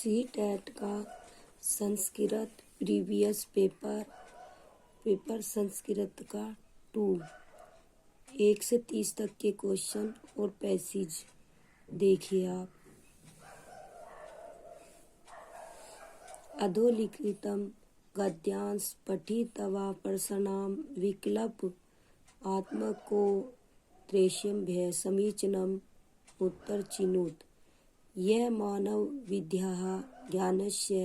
CTET का Sanskrit previous paper Sanskrit का 2 1 से 30 तक के क्वेश्चन और पैसेज देखिए आप। अधोलिखितम गद्यांश पठित्वा प्रश्नानां विकल्प आत्मको त्रयस्यं समीचीनम् उत्तरचिनुत। यह मानव विद्याः ज्ञानस्य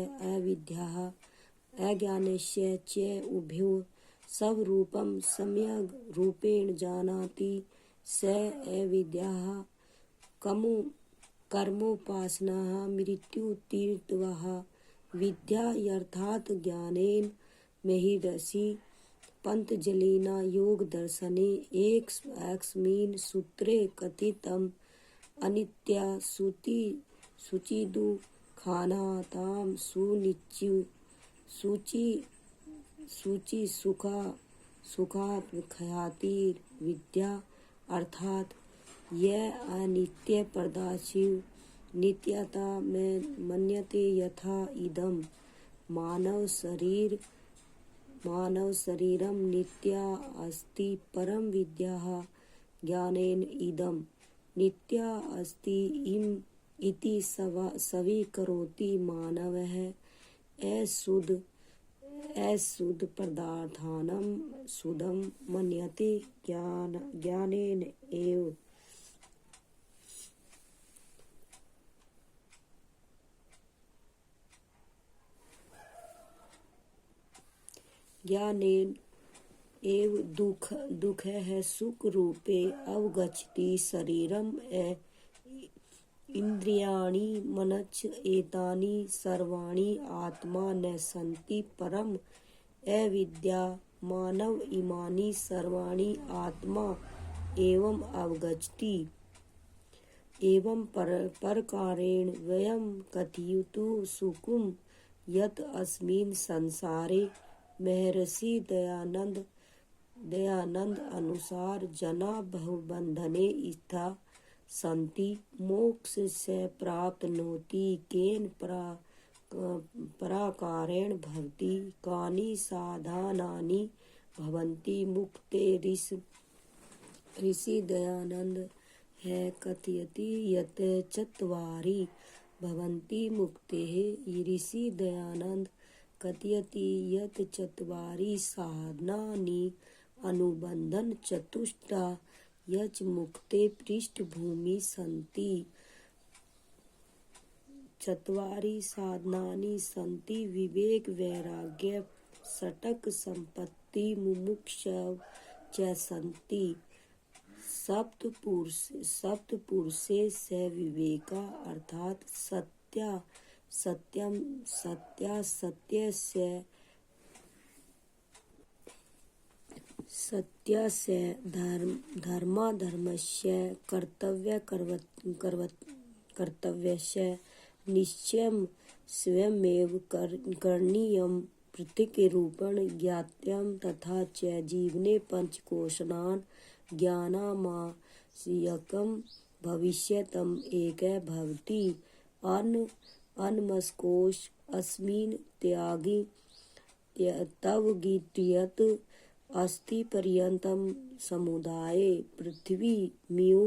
अज्ञानस्य च उभयोः स्वरूपं सम्यग् रूपेण जानाति स अविद्याः कर्मोपासनाः मृत्युतीर्थवः विद्या अर्थात् ज्ञानेन महर्षि पतञ्जलिना योगदर्शने एकस्मिन् सूत्रे कथितम् अनित्या शुचिदुःखानां सुखात्मख्यातिर विद्या अर्थात यह अनित्य पदार्थो नित्यता में मन्यते यथा इदम मानव शरीरम नित्या अस्ति परम विद्या ज्ञानेन इदम नित्या अस्ति इति स्वीकरोति मानवः अशुद्ध पदार्थानां शुद्धं मन्यते ज्ञानेन एव। ज्ञानेन एव दुःखः सुख रूपे अवगच्छति शरीरम् इन्द्रियाणि मनश्च एतानि सर्वाणि आत्मा न सन्ति परम अविद्या मानव इमानि सर्वाणि आत्मा एवं अवगच्छति। एवं प्रकारेण वयं कथयितुं सुकुं यत् अस्मिन् संसारे महर्षि दयानंद अनुसार जना बहुबंधने स्थिता सन्ति मोक्ष से प्राप्नोति केन प्रकारेण भवति कानि साधनानि भवन्ति मुक्ते ऋषि दयानंद है कथयति यत् चत्वारि भवन्ति मुक्तेः। ऋषि दयानंद कथयति यत् चत्वारि साधनानि अनुबंधन चतुष्टा यच्च मुक्ते पृष्ठभूमि सन्ति। चत्वारि साधनानि सन्ति विवेक वैराग्य षट्क संपत्ति मुमुक्षव च सन्ति। सप्तपुरुषे स विवेका अर्थात सत्यस्य धर्माधर्मस्य कर्तव्यस्य निश्चयं स्वयमेव करणीयं प्रतिरूपेण ज्ञातव्यं तथा च जीवने पंचकोशानां ज्ञानामास्यकं भविष्यतम् एकः भवति। अन्नमस्कोश अस्मिन् त्यागी तवगीयत् अस्ति पर्यन्तं समुदाये पृथिवीमयो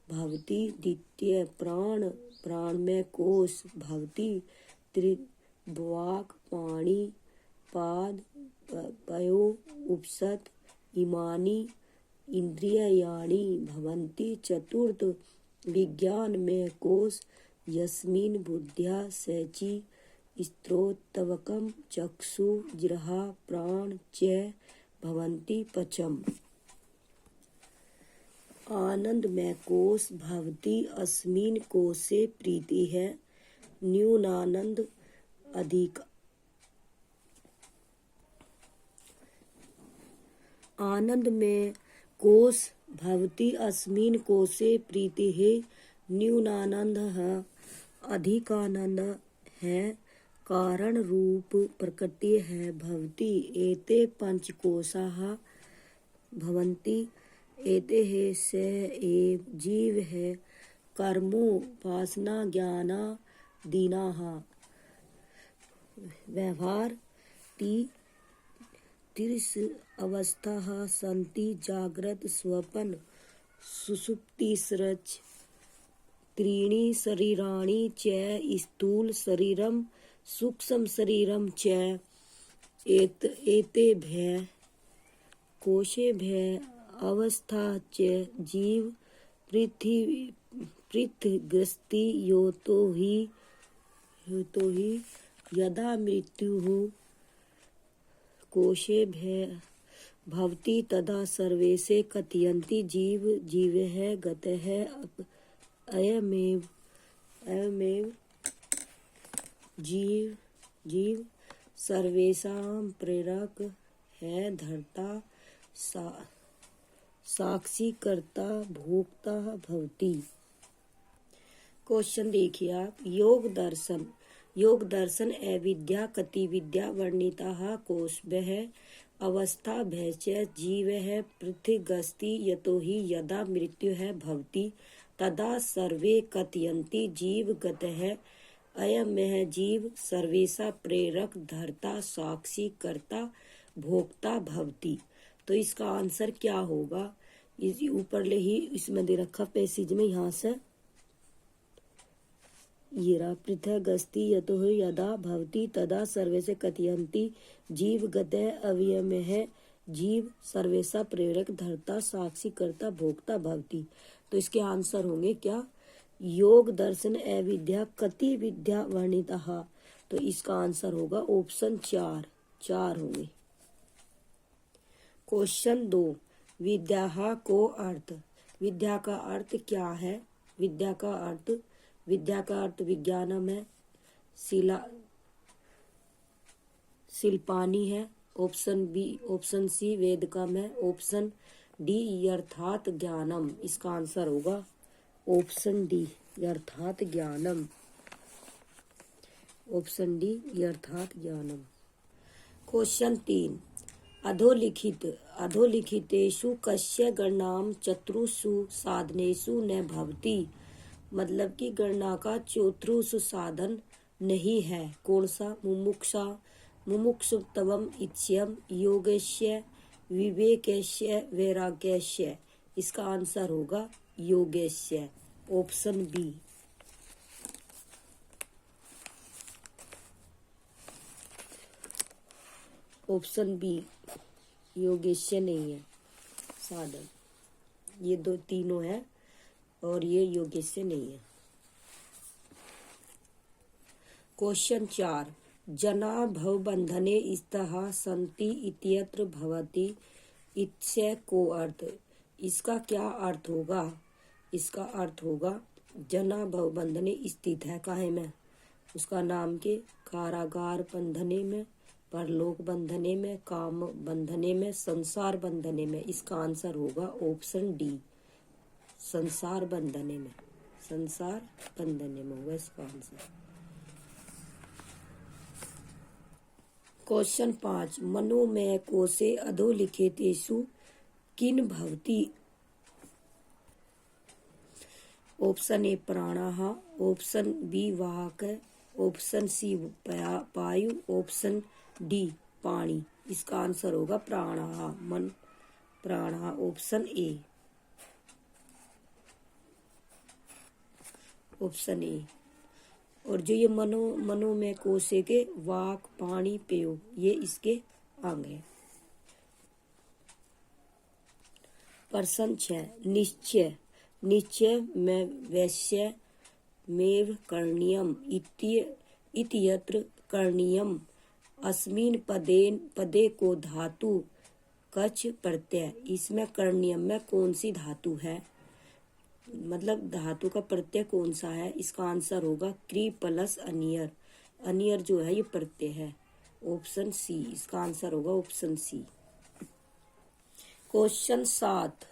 भवति। द्वितीय प्राणमय कोश भवति। त्रिवाक् पाणि पाद पयो उपसत इमानि इंद्रियाणि भवन्ति। चतुर्थ विज्ञानमय कोश यस्मिन् बुद्ध्या शची स्त्रोतवकं चक्षु जिह्वा प्राण च भवन्ति। पञ्चम आनंदमय कोश भवति। अस्मिन् कोशे प्रीतिः न्यूनानंद अधिक। आनंदमय कोश भवति। अस्मिन् कोशे प्रीतिः न्यूनानन्दः अधिकानन्दः कारण रूप प्रकृतिः भवति। एते पंचकोशाः भवन्ति। एतेः स एव जीवः कर्मोपासना ज्ञानादीनाः व्यवहार ती तिर्स अवस्थाः सन्ति जाग्रत स्वपन सुषुप्तिस्रच त्रीणि शरीराणि च स्थूल शरीरम सूक्ष्म शरीरम च एतेभ्यः कोशेभ्यः अवस्था च जीव पृथग्रस्ति योतो हि यदा मृत्युः कोशेभ्यः भवति तदा सर्वेशे कथयन्ति जीवः गतः अयमेव जीव सर्वेषां प्रेरक है धर्ता साक्षी कर्ता भोक्ता भवति। क्वेश्चन देखिए आप। योग दर्शन अविद्या कति विद्या वर्णिताः कोशभ्यः अवस्थाभ्यः च जीवः पृथगस्ति यतो हि यदा मृत्युः भवति तदा सर्वे कथयन्ति जीव गतः अयमः जीव सर्वेषां प्रेरक धर्ता साक्षी कर्ता भोक्ता भवति। तो इसका आंसर क्या होगा? इस ऊपर ले ही इसमें दे रखा पैसेज में, यहाँ से ये रहा पृथगस्ति यतो हि यदा भवति तदा सर्वेशे कथयन्ति जीव गतः अवयमः जीव सर्वेशा प्रेरक धर्ता साक्षी कर्ता भोक्ता भवति। तो इसके आंसर होंगे क्या? योग दर्शन अविद्या कति विद्या वर्णिताः। तो इसका आंसर होगा ऑप्शन 4 होंगे। क्वेश्चन 2 विद्या को अर्थ। विद्या का अर्थ क्या है? विद्या का अर्थ विज्ञानम है, शिल्पानी है, ऑप्शन सी वेदकम है, ऑप्शन डी यर्थात ज्ञानम। इसका आंसर होगा ऑप्शन डी यर्थात ज्ञानम। ऑप्शन डी यर्थात ज्ञानम। क्वेश्चन 3 अधोलिखितेषु कस्य गणनां चतुर्षु साधनेषु न भवति। मतलब कि गणना का चतुर्षु साधन नहीं है। कौन सा? मुमुक्षुत्वम इच्छ्यम योगस्य विवेकस्य वैराग्यस्य। इसका आंसर होगा योगस्य, ऑप्शन बी। ऑप्शन बी योगेश्य नहीं है साधन, ये दो तीनों है और ये योगेश्य नहीं है। क्वेश्चन 4 जना भवबंधने स्तः सन्ति इत्यत्र भवति इत्स्य को अर्थ। इसका क्या अर्थ होगा? इसका अर्थ होगा जना भवबंधने स्थित है काहे में? उसका नाम के कारागार बंधने में, परलोक बंधने में, काम बंधने में, संसार बंधने में। इसका आंसर होगा ऑप्शन डी संसार बंधने में। संसार बंधने में होगा इसका आंसर। क्वेश्चन 5 मनोमय कोशे अधोलिखितेषु किन भवति। ऑप्शन ए प्राणः, ऑप्शन बी वाक, ऑप्शन सी वायु, ऑप्शन डी पानी। इसका आंसर होगा प्राणः, ऑप्शन ए। और जो ये मनोमय कोशे के वाक पानी पेय ये इसके अंग है। प्रश्न 6 निश्चय में वैश्य मेव करणीयम इत्यत्र करणीयम अस्मिन् पदे को धातु कच प्रत्यय। इसमें करणीयम में कौन सी धातु है? मतलब धातु का प्रत्यय कौन सा है? इसका आंसर होगा क्री प्लस अनियर। अनियर जो है ये प्रत्यय है, ऑप्शन सी। इसका आंसर होगा ऑप्शन सी। क्वेश्चन 7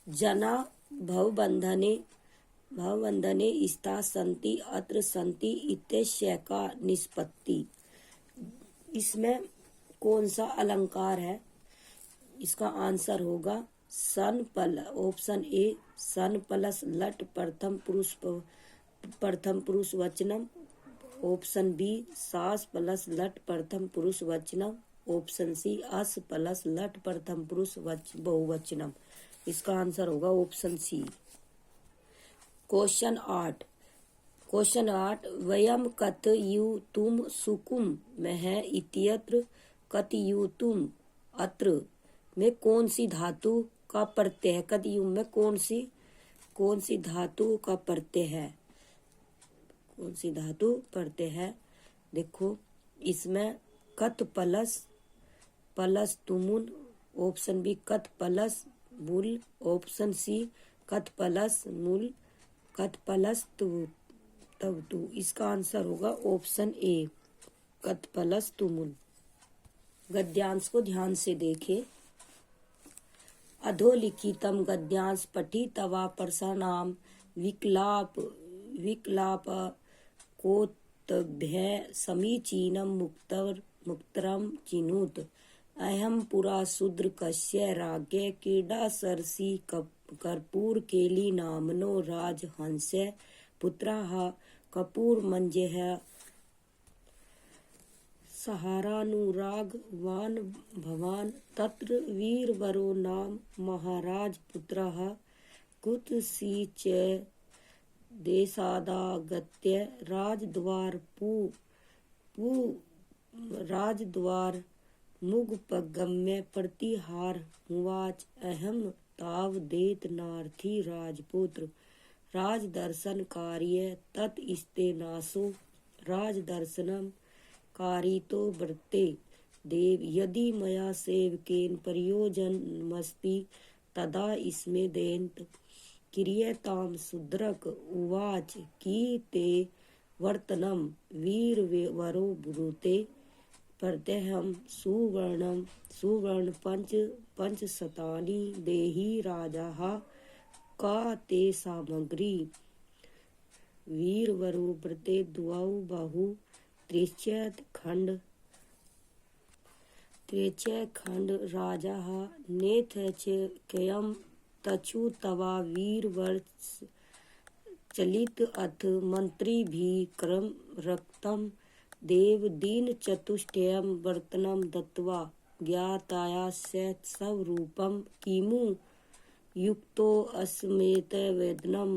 जना भवबंधने स्था सन्ति अत्र सन्ति इत्यस्य का निष्पत्ति। इसमें कौन सा अलंकार है? इसका आंसर होगा सन पल, ऑप्शन ए सन प्लस लट प्रथम पुरुष वचनम, ऑप्शन बी सास प्लस लट प्रथम पुरुष वचनम, ऑप्शन सी अस प्लस लट प्रथम पुरुष बहुवचनम। इसका आंसर होगा ऑप्शन सी। क्वेश्चन 8 वयम कथयुतुम सुकुम मह इत्यत्र कथयुतुम अत्र में कौन सी धातु का प्रत्यय है? कथयुम में कौन सी धातु का प्रत्यय है? कौन सी धातु प्रत्यय है? देखो इसमें कथ प्लस तुमुन, ऑप्शन बी कथ प्लस मूल, ऑप्शन सी कथ प्लस मूल, कथ प्लस तब तू। इसका आंसर होगा ऑप्शन ए कथ प्लस तुमुन। गद्यांश को ध्यान से देखें। अधोलिखितम गद्यांश पठित्वा प्रश्नानां विकल्प कोत्तभ्य समीचीनं मुक्तरं चिनुत। अहं पुरा शूद्रकस्य राज्ञः क्रीडा सरसी कर्पूर केली नामनो राजहंस्य पुत्रः कपूरमंजः सहारानुरागवान भवान तत्र वीरवरो नाम महाराज पुत्रः कुत्सिच देशादागत्य राजद्वार मुगपगम्य प्रतिहार उवाच अहम तावदेत नार्थी राजपुत्र राजदर्शन कार्य तत्स्तेनासो राजदर्शनम कारितो वर्ते देव यदि मया सेवकेन प्रयोजनमस्ति तदा इसमें देन्त क्रियताम शूद्रक उवाच की ते वर्तनम वीरवरो ब्रूते प्रत्यहं सुवर्ण पंचशतानि देहि राजाः का ते सामग्री वीरवरो व्रते द्वौ बहु त्रिचय खंड राजाः नेथ च कयम तछु तवा वीरवर चलित अथ मंत्री भी क्रम रक्तम देव दीन चतुष्टयम वर्तनम दत्वा ज्ञाताया स्वरूपम किमु युक्तो अस्मेत वेदनम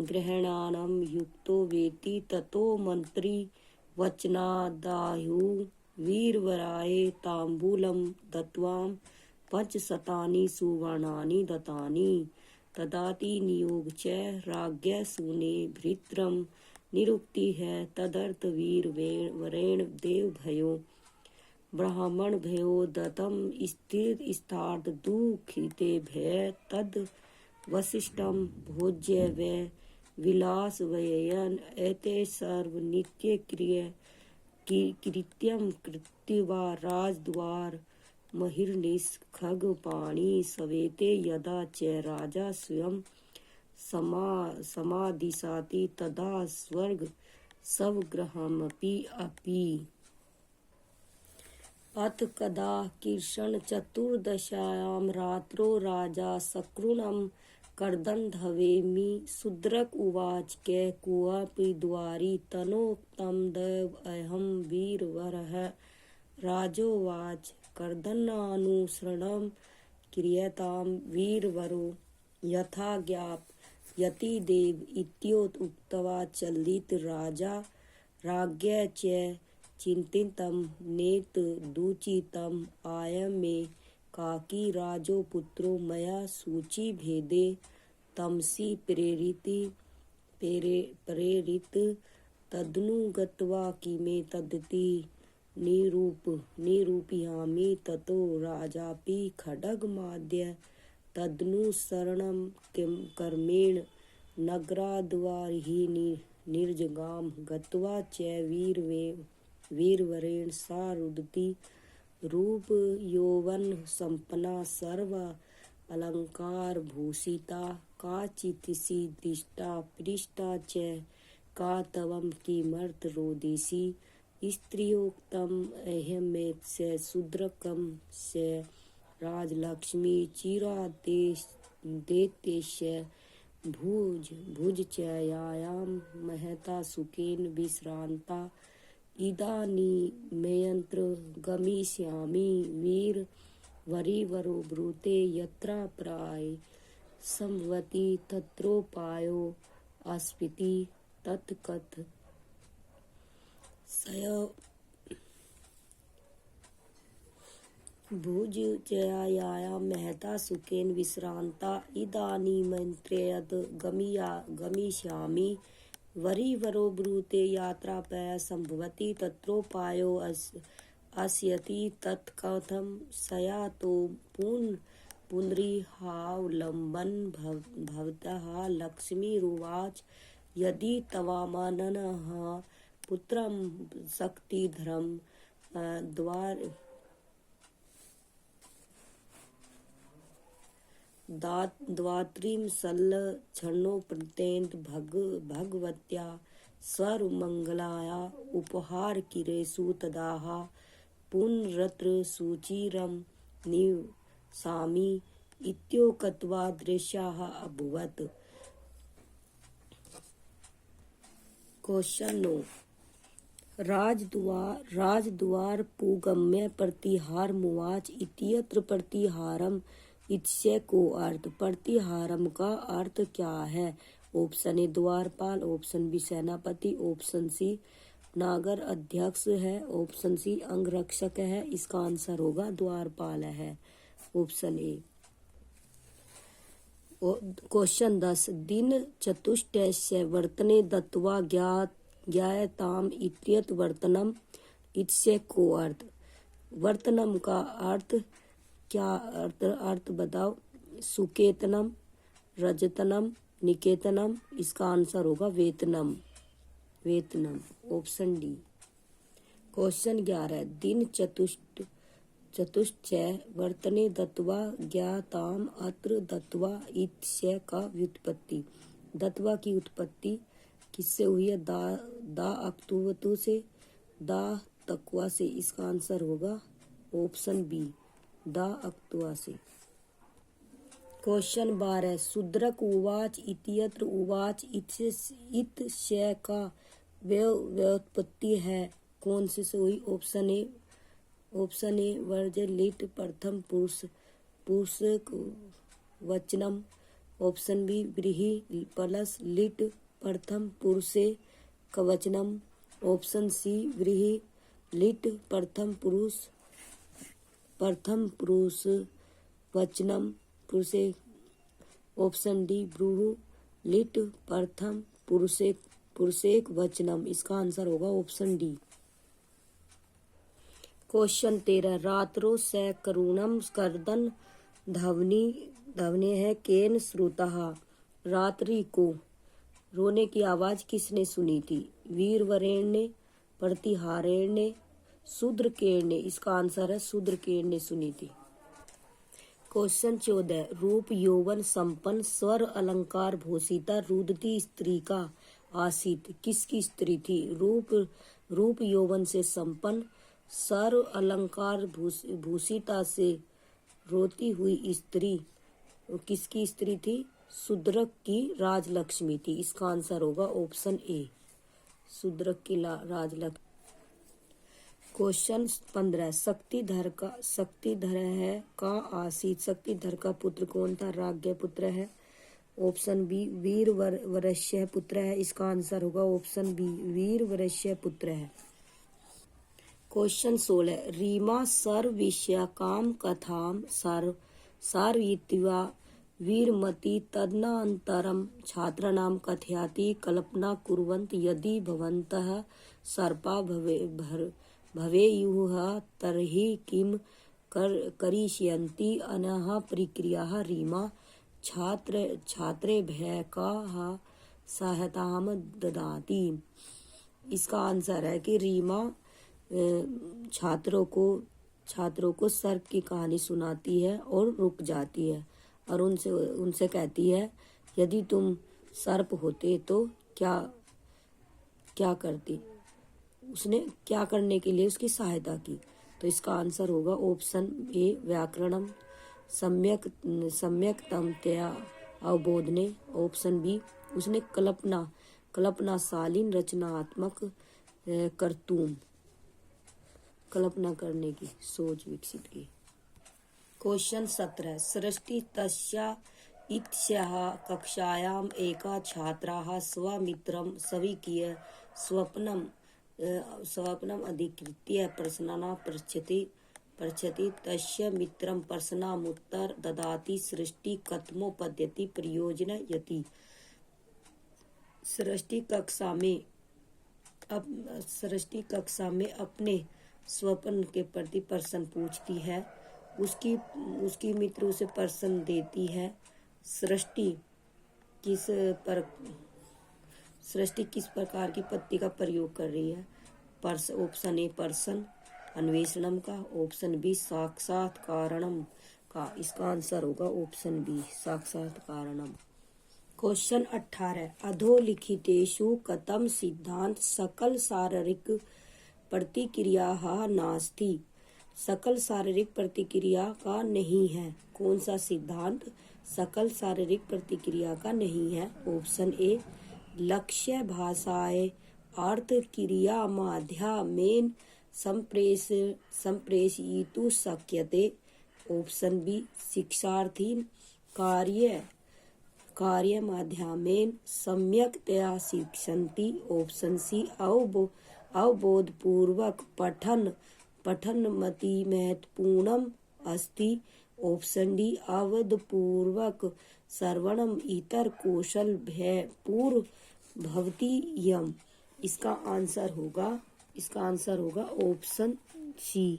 ग्रहणानम युक्तो वेति ततो मंत्री वचनादाहु वीरवराय तांबूलम दत्वाम पंचशतानि सुवर्णानि दत्तानि तदाति नियोग च राज्ञ सूने भृत्रम निरुक्ति है तदर्थ वीर वरेण देव भयो ब्राह्मण भयो दत्तम स्थिर स्थार्थ दुखिते भय तद वसिष्ठम भोज्य व विलास व्ययन एते सर्व नित्य कृत्यम कृत्वा राजद्वार महिर्निश खगपाणि सवेते यदा च राजा स्वयं समादिशाति तदा स्वर्ग स्वगृहमपि अपि। अथ कदा कृष्ण चतुर्दशायां रात्रो राजा सकृणं कर्दन्धवेमि शूद्रक उवाच कै कुवापि द्वारि तनोक्तं दैव अहं वीरवरः राजोवाच कर्दनानुसरणं क्रियतां वीरवरो यथा ज्ञापयति देव इत्युक्त्वा चलित राजा राज्ञ च चिन्तितं नेत दूचितम् आयं मे काकी राजो पुत्रो मया सूचि भेदे तमसि प्रेरित तदनु गत्वा किमे तदति निरूपयामि ततो राजापि खड्गमाद्य तदनु शरणं कर्मेण नगराद्वारि निर्जगाम गत्वा च वीरवरेण सा रुदति रूप यौवन संपन्ना सर्व अलंकार भूषिता काचितिसी दृष्टा पृष्टा च का तवम किमर्थ रोदिसी स्त्रियोक्तम अहमेत से शूद्रकम से राजलक्ष्मी चिरादेश भुज च यायाम महत मेहता सुखेन विश्रांता इदानीमयत्र गमिष्यामि वीर वरीवरो ब्रूते यत्रा प्राय संवति तत्रोपायो अस्मिति तत्कथ सय भुज जयाया मेहता सुखेन विश्रांता इदानीमन्त्रेयद गमिष्यामि वरीवरो ब्रूते यात्रा पय संभवति तत्रोपायो अस्यति तत्कथं सया तो पुनरिहावलम्बन भवतः लक्ष्मीरुवाच यदि तवामनः पुत्रं शक्तिधरं द्वात्रिंशल्लक्षणोपत्यन्त भगवत्या स्वमङ्गलाया उपहारकिरेषु तदाह पुनरत्र सुचिरं निवसामि इत्युक्त्वा दृश्याः अभवत्। क्वेश्चन 9 राजद्वार पुगम्य प्रतिहारमुवाच इत्यत्र प्रतिहारम इत्स्य को अर्थ। प्रतिहारम का अर्थ क्या है? ऑप्शन ए द्वारपाल, ऑप्शन बी सेनापति, ऑप्शन सी नागर अध्यक्ष है, ऑप्शन सी अंगरक्षक है। इसका आंसर होगा द्वारपाल है, ऑप्शन ए। क्वेश्चन 10 दिन चतुष्टयस्य वर्तने दत्त्वा ज्ञायताम इत्यत्र वर्तनम इत्स्य को अर्थ। वर्तनम का अर्थ क्या? अर्थ बताओ। सुकेतनम, रजतनम, निकेतनम। इसका आंसर होगा वेतनम, ऑप्शन डी। क्वेश्चन 11 दिन चतुष्टय वर्तने दत्त्वा ज्ञाताम अत्र दत्त्वा इत्स्य का व्युत्पत्ति। दत्त्वा की उत्पत्ति किससे हुई है? दा अक्तुवतु से, दा तक्वा से। इसका आंसर होगा ऑप्शन बी, दा अक्तुआ से। क्वेश्चन 12 शूद्रक उवाच इत्यत्र उवाच इत्स्य का व्युत्पत्ति है कौन से हुई? ऑप्शन ए वर्ज लिट प्रथम पुरुष वचनम, ऑप्शन बी व्रीहि प्लस लिट प्रथम पुरुषे कवचनम, ऑप्शन सी व्रीहि लिट प्रथम पुरुष वचनम पुरुषे, ऑप्शन डी ब्रूहु लिट प्रथम पुरुषेक वचनम। इसका आंसर होगा ऑप्शन डी। क्वेश्चन 13 रात्रो स करुणम कर्दन ध्वनि है केन श्रुतः। रात्रि को रोने की आवाज किसने सुनी थी? वीरवरेण ने, प्रतिहारेण ने, शूद्रकेण ने। इसका आंसर है शूद्रकेण ने सुनी थी। क्वेश्चन 14 रूप यौवन संपन्न स्वर अलंकार भूषिता रुदती स्त्री का आसित किसकी स्त्री थी? रूप यौवन से संपन्न स्वर अलंकार भूषिता से रोती हुई स्त्री किसकी स्त्री थी? शूद्रक की राजलक्ष्मी थी। इसका आंसर होगा ऑप्शन ए, शूद्रक की राजलक्ष्मी। क्वेश्चन 15 शक्तिधर है का आसित। शक्तिधर का पुत्र कौन था? राग्य पुत्र है, ऑप्शन बी वीरवरस्य पुत्र है। इसका आंसर होगा ऑप्शन बी, वीरवरस्य पुत्र है। क्वेश्चन 16 रीमा सर्वविषयाकाम कथाम सारयित्वा वीरमती तदनन्तरं छात्राणां कथयति कल्पना कुर्वन्त यदि भवन्तः सर्पा भवेयुः तर्हि किं करिष्यन्ति अनः प्रक्रियाः रीमा छात्रेभ्यः काः सहायतां ददाति। इसका आंसर है कि रीमा छात्रों को सर्प की कहानी सुनाती है और रुक जाती है और उनसे कहती है यदि तुम सर्प होते तो क्या करती। उसने क्या करने के लिए उसकी सहायता की। तो इसका आंसर होगा ऑप्शन ए व्याकरणम सम्यक तमतया अवबोधने, ऑप्शन बी उसने कल्पनाशालीन रचनात्मक करतूम, कल्पना करने की सोच विकसित की। क्वेश्चन 17 सृष्टि तस्या इत्याह कक्षायाम एका छात्राः स्वमित्रं स्वीक्रिय स्वप्नम् अधिकृत्य प्रश्नान् पृच्छति तस्य मित्रं प्रश्नामुत्तर ददाति सृष्टि कथमोपद्यति प्रयोजयति। सृष्टि कक्षा में अपने स्वप्न के प्रति प्रश्न पूछती है। उसकी मित्र उसे प्रश्न देती है। सृष्टि किस प्रकार की पद्धति का प्रयोग कर रही है। ऑप्शन ए प्रश्न अन्वेषणम का, ऑप्शन बी साक्षात्कारणम का। इसका आंसर होगा ऑप्शन बी साक्षात्कारणम। क्वेश्चन 18 अधोलिखितेषु कथम सिद्धांत सकल शारीरिक प्रतिक्रिया नास्ति। सकल शारीरिक प्रतिक्रिया का नहीं है। कौन सा सिद्धांत सकल शारीरिक प्रतिक्रिया का नहीं है। ऑप्शन ए लक्ष्य भाषाए अर्थ क्रिया माध्यमेन संप्रेषयितुं शक्यते। ऑप्शन बी शिक्षार्थी कार्य माध्यमेन सम्यक्तया शिक्षन्ति। ऑप्शन सी अवबोधपूर्वक पठनमति महत्वपूर्णम अस्ति। ऑप्शन डी अवबोधपूर्वक श्रवणम इतर कौशल पूर्व भवति यम। इसका आंसर होगा ऑप्शन सी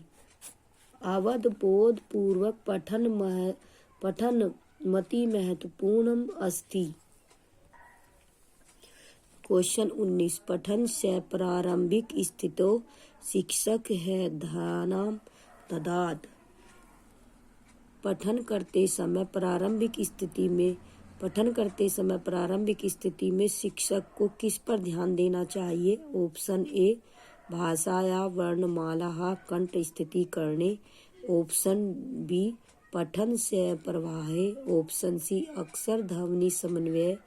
अवबोधपूर्वक पठनमति महत्वपूर्णम अस्ति। क्वेश्चन 19 पठन से प्रारंभिक स्थितो शिक्षक है ध्यानाम ददात। पठन करते समय प्रारंभिक स्थिति में शिक्षक को किस पर ध्यान देना चाहिए। ऑप्शन ए भाषा या वर्णमाला कंठ स्थिति करने। ऑप्शन बी पठन से प्रवाहे। ऑप्शन सी अक्षर ध्वनि समन्वय।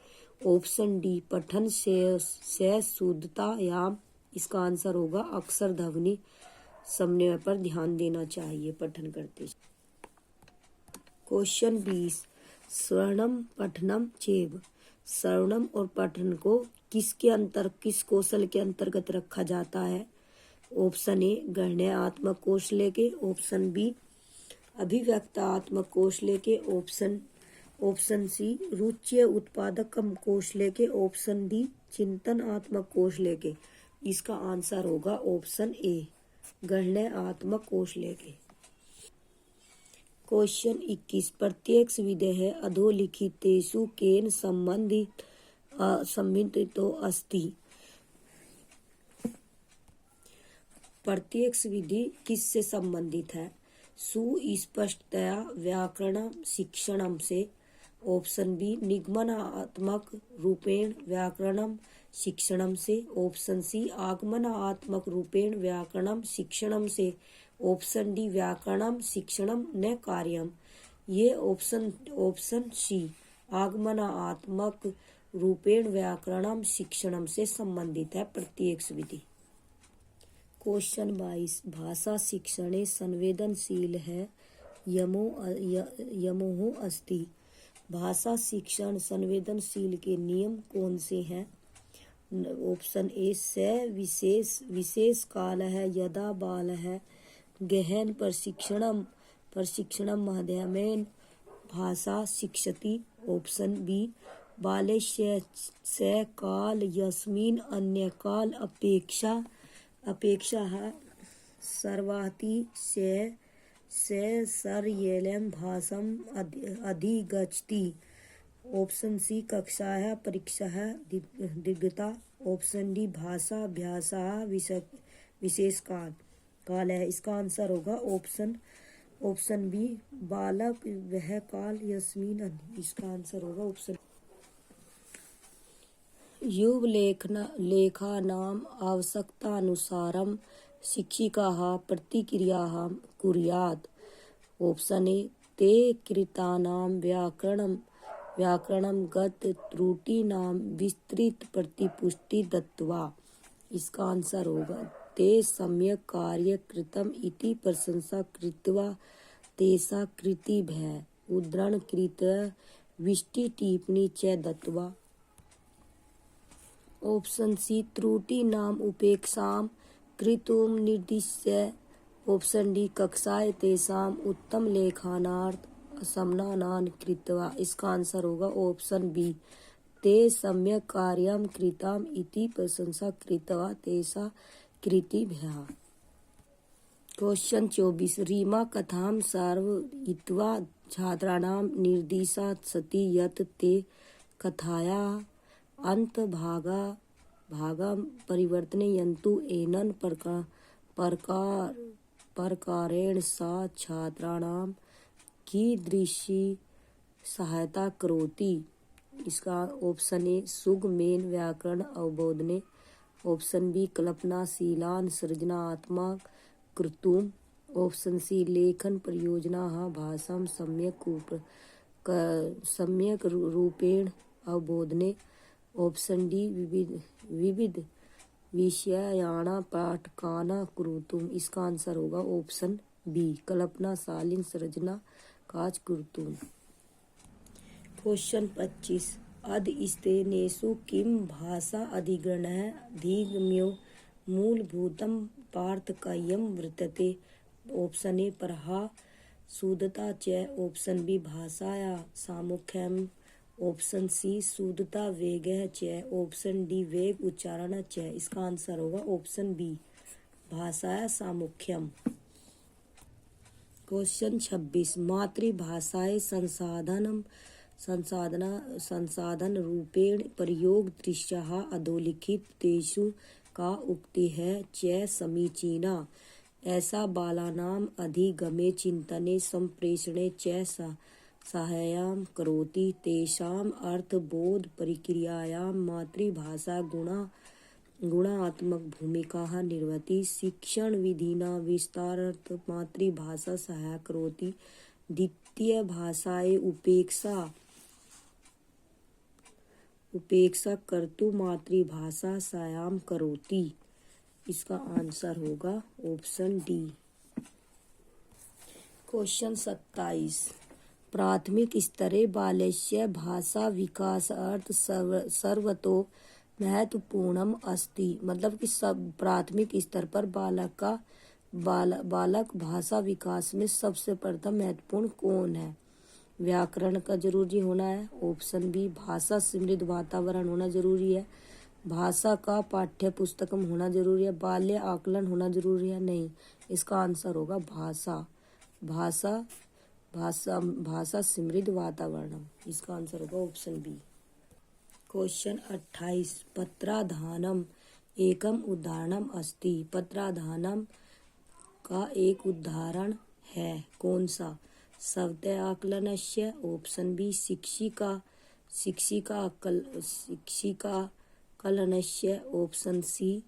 ऑप्शन डी पठन से शुद्धतायाम। इसका आंसर होगा अक्षर ध्वनि समन्वय पर ध्यान देना चाहिए पठन करते। क्वेश्चन 20 श्रवणम पठनम चेव। श्रवणम और पठन को किस कौशल के अंतर्गत रखा जाता है। ऑप्शन ए गणनात्मक कौशल के। ऑप्शन बी अभिव्यक्तात्मक कौशल के। ऑप्शन सी रुचि उत्पादकम कौशल के। ऑप्शन डी चिंतनात्मक कौशल के। इसका आंसर होगा ऑप्शन ए गणनात्मक कौशल के। क्वेश्चन 21 प्रत्येक विधेय अधोलिखितेषु केन संबंधितो अस्ति। प्रत्येक विधि किससे संबंधित है। सुस्पष्टतया व्याकरण शिक्षणम से। ऑप्शन बी निगमनात्मक रूपेण व्याकरणम शिक्षणम से। ऑप्शन सी आगमनात्मक रूपेण व्याकरणम शिक्षणम से। ऑप्शन डी व्याकरणम शिक्षणम न कार्यम। ये ऑप्शन सी आगमनात्मक रूपेण व्याकरणम शिक्षणम से संबंधित है प्रत्येक विधि। क्वेश्चन 22 भाषा शिक्षणे संवेदनशील है यमोह अस्ति। भाषा शिक्षण संवेदनशील के नियम कौन से हैं। ऑप्शन ए से विशेष काल है यदा बाल है गहन प्रशिक्षणम माध्यमेन भाषा शिक्षति। ऑप्शन बी बाल्यस्य से काल यस्मिन् अन्य काल अपेक्षा सर्वाति से सर्येलम भाषाम अधिगच्छति। ऑप्शन सी कक्षायाः परीक्षाः दीर्घता। ऑप्शन डी भाषा अभ्यासः विशेष काल है। इसका आंसर होगा ऑप्शन बी बालक वह काल यस्मिन्। इसका आंसर होगा ऑप्शन। युव लेखानाम आवश्यकतानुसारम शिक्षिकाः प्रतिक्रियाः कुर्यात्। ऑप्शन ए ते कृतानां व्याकरणम गत त्रुटि नाम विस्तृत प्रतिपुष्टि दत्वा। इसका आंसर होगा ते सम्यक कार्य कृतम इति प्रशंसा कृत्वा तेसा कृति भय उद्धरण कृत विष्टि टिप्पणी च दत्वा। ऑप्शन सी त्रुटि नाम उपेक्षाम कृतुम निर्दिश्य। ऑप्शन डी कक्षाए तेसाम उत्तम लेखानार्थ असमानान कृत्वा। इसका आंसर होगा ऑप्शन बी ते सम्यक कार्यम कृतम इति प्रशंसा कृत्वा तेसा कृति भया। क्वेश्चन 24 रीमा कथाम सार्वयित्वा छात्राणाम निर्दिशात् सति यत् ते कथाया भागं परिवर्तयन्तु एनन् प्रकारेण सा छात्राणां कीदृशी सहायता करोति। इसका ऑप्शन ए सुगमेन व्याकरण अवबोधने। ऑप्शन बी कल्पनाशीलान सृजनात्मक कर्तुम्। ऑप्शन सी लेखन परियोजना भाषां सम्यक रूपेण अवबोधने। ऑप्शन डी विविध विषयाणां पाठकानां कर्तुम्। इसका आंसर होगा ऑप्शन बी कल्पनाशील सृजना काज कर्तुम्। क्वेश्चन 25 अधस्तेनेषु किं भाषा अधिगम्यो मूलभूतं पार्थक्यं वर्तते। ऑप्शन ए शुद्धता च। ऑप्शन बी भाषाया सामुख्यम। ऑप्शन सी शुद्धता वेगः च। ऑप्शन डी वेग उच्चारण च। इसका आंसर होगा ऑप्शन बी भाषाया सामुख्यम। क्वेश्चन 26 मातृभाषाए संसाधन रूपेण प्रयोग दृश्यः अधोलिखित तेषु का उक्ति है च समीचीना। ऐसा बालानाम अधिगमे चिंतने संप्रेषणे च सहायं करोति। तेषाम् अर्थबोध प्रक्रियायां मातृभाषा गुणात्मक भूमिका निर्वहति। शिक्षण विधिना विस्तारार्थ मातृभाषा सहायं करोति। द्वितीय भाषाए उपेक्षा कर्तु मातृभाषा सहायं करोति। इसका आंसर होगा ऑप्शन डी। क्वेश्चन 27 प्राथमिक स्तरे बालस्य भाषा विकासार्थ सर्वतो महत्वपूर्णम अस्ति। मतलब कि सब प्राथमिक स्तर पर बालक भाषा विकास में सबसे प्रथम महत्वपूर्ण कौन है। व्याकरण का जरूरी होना है। ऑप्शन बी भाषा समृद्ध वातावरण होना जरूरी है। भाषा का पाठ्य पुस्तकम होना जरूरी है। बाल्य आकलन होना जरूरी है। नहीं, इसका आंसर होगा भाषा समृद्ध वातावरण। इसका आंसर होगा ऑप्शन बी। क्वेश्चन 28 पत्राधानम एकम उदाहरणम अस्ति। पत्राधानम का एक उदाहरण है कौन सा। शब्द आकलनस्य। ऑप्शन बी शिक्षिका कलनस्य। ऑप्शन सी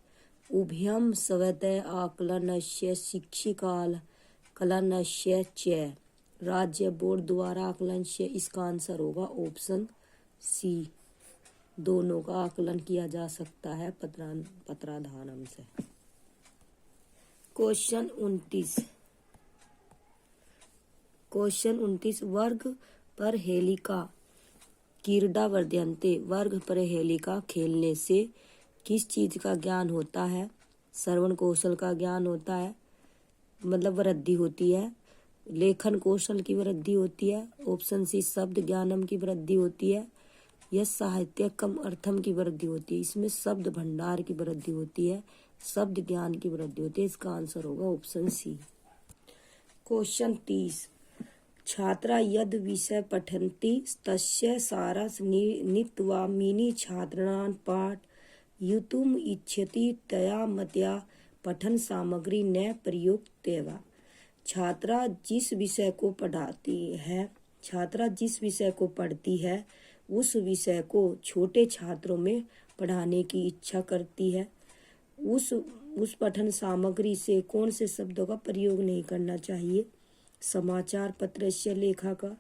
उभयम शब्द आकलनस्य शिक्षिका कलनस्य च। राज्य बोर्ड द्वारा आकलनस्य। इसका आंसर होगा ऑप्शन सी दोनों का आकलन किया जा सकता है पत्राधानम से। क्वेश्चन 29 वर्ग पर हेलिका क्रीड़ा वर्धन्ते। वर्ग पर हेलिका खेलने से किस चीज का ज्ञान होता है। श्रवण कौशल का ज्ञान होता है, मतलब वृद्धि होती है। लेखन कौशल की वृद्धि होती है। ऑप्शन सी शब्द ज्ञानम की वृद्धि होती है। यह साहित्य कम अर्थम की वृद्धि होती है। इसमें शब्द भंडार की वृद्धि होती है, शब्द ज्ञान की वृद्धि होती है। इसका आंसर होगा ऑप्शन सी। क्वेश्चन 30 छात्रा यद विषय पठन्ति तस्य सारस नीत्वा मिनि छात्रान् पाठयितुम् इच्छति तया मतया पठन सामग्री न प्रयुक्तेवा। छात्रा जिस विषय को पढ़ती है उस विषय को छोटे छात्रों में पढ़ाने की इच्छा करती है। उस पठन सामग्री से कौन से शब्दों का प्रयोग नहीं करना चाहिए। समाचार पत्रस्य लेखा का,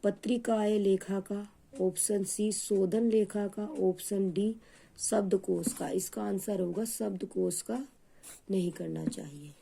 पत्रिकाएं लेखा का, ऑप्शन सी शोधन लेखा का, ऑप्शन डी शब्दकोश का। इसका आंसर होगा शब्दकोश का नहीं करना चाहिए।